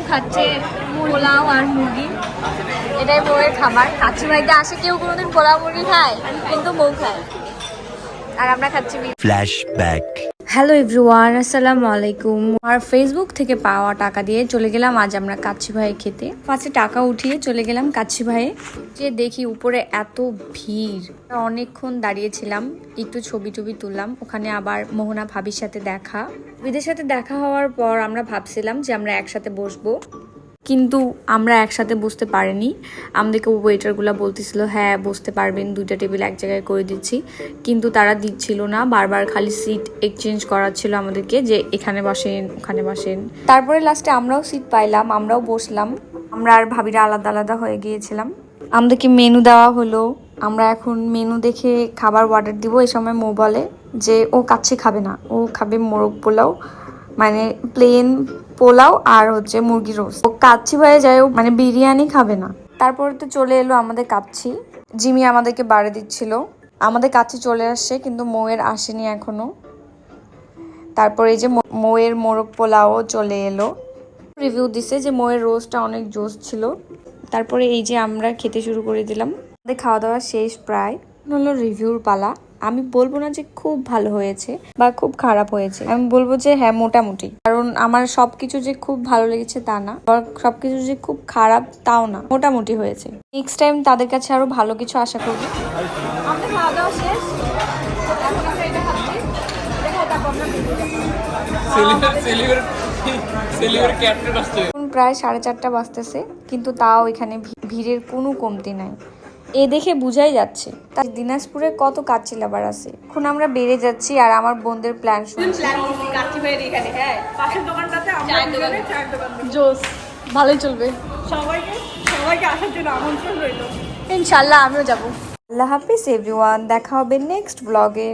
খাচ্ছে পোলাও আর মুরগি, এটাই বউয়ের খাবার। কাচ্চি ভাইতে আসে কেউ কোনোদিন পোলাও মুরগি খায়, কিন্তু বউ খায়। আর আমরা খাচ্ছি ফ্ল্যাশব্যাক। হ্যালো এভরিওয়ান, আসসালামু আলাইকুম। আর ফেসবুক থেকে পাওয়া টাকা দিয়ে চলে গেলাম আজ আমরা কাচ্চি ভাই খেতে। ফার্স্টে টাকা উঠিয়ে চলে গেলাম কাচ্চি ভাইয়ে। যে দেখি উপরে এত ভিড়, অনেকক্ষণ দাঁড়িয়েছিলাম, একটু ছবি টবি তুললাম। ওখানে আবার মোহনা ভাবির সাথে দেখা, বিদের সাথে দেখা হওয়ার পর আমরা ভাবছিলাম যে আমরা একসাথে বসবো, কিন্তু আমরা একসাথে বসতে পারিনি। আমাদেরকে ওয়েটারগুলো বলতেছিল হ্যাঁ বসতে পারবেন, দুইটা টেবিল এক জায়গায় করে দিচ্ছি, কিন্তু তারা দিচ্ছিল না। বারবার খালি সিট এক্সচেঞ্জ করাচ্ছিল আমাদেরকে, যে এখানে বসেন ওখানে বসেন। তারপরে লাস্টে আমরাও সিট পাইলাম, আমরাও বসলাম। আমরা আর ভাবিরা আলাদা আলাদা হয়ে গিয়েছিলাম। আমাদেরকে মেনু দেওয়া হলো, আমরা এখন মেনু দেখে খাবার অর্ডার দিব। এই সময় মো বলে যে ও কাচ্চি খাবে না, ও খাবে মোরগ পোলাও, মানে প্লেন পোলাও আর হচ্ছে মুরগি রোস্ট। ও কাচ্চি ভাইয়ে যায়, মানে বিরিয়ানি খাবে না। তারপরে তো চলে এলো আমাদের কাচ্চি, জিমি আমাদেরকে বাড়ি দিচ্ছিল। আমাদের কাচ্চি চলে আসছে, কিন্তু মৌয়ের আসেনি এখনো। তারপরে এই যে মৌয়ের মোরগ পোলাও চলে এলো। রিভিউ দিছে যে মৌয়ের রোস্টটা অনেক জোস ছিল। তারপরে এই যে আমরা খেতে শুরু করে দিলাম। আমাদের খাওয়া দাওয়া শেষ প্রায়, হলো রিভিউর পালা। আমি বলবো না যে খুব ভালো হয়েছে বা খুব খারাপ হয়েছে, আমি বলবো যে হ্যাঁ মোটামুটি। কারণ আমার সবকিছু যে খুব ভালো লেগেছে তা না, আবার সবকিছু যে খুব খারাপ তাও না, মোটামুটি হয়েছে। নেক্সট টাইম তাদের কাছে আরো ভালো কিছু আশা করবো। আমাদের খাওয়া দাওয়া শেষ, এখন আমরা এটা খাচ্ছি। প্রায় 4:30 বাজতেছে, কিন্তু তাও এখানে ভিড়ের কোনো কমতি নাই। এ দেখে বুঝাই যাচ্ছে তার দিনাজপুরে কত কাচ্চি লাভার আছে। এখন আমরা বেড়ে যাচ্ছি আর আমার বোনদের প্ল্যান শুনছি। জোস ভালোই চলবে, সবাইকে আসার জন্য আমন্ত্রণ রইল। ইনশাআল্লাহ আমিও যাবো। আল্লাহ হাফিজ এভরিওয়ান, দেখা হবে নেক্সট ব্লগে।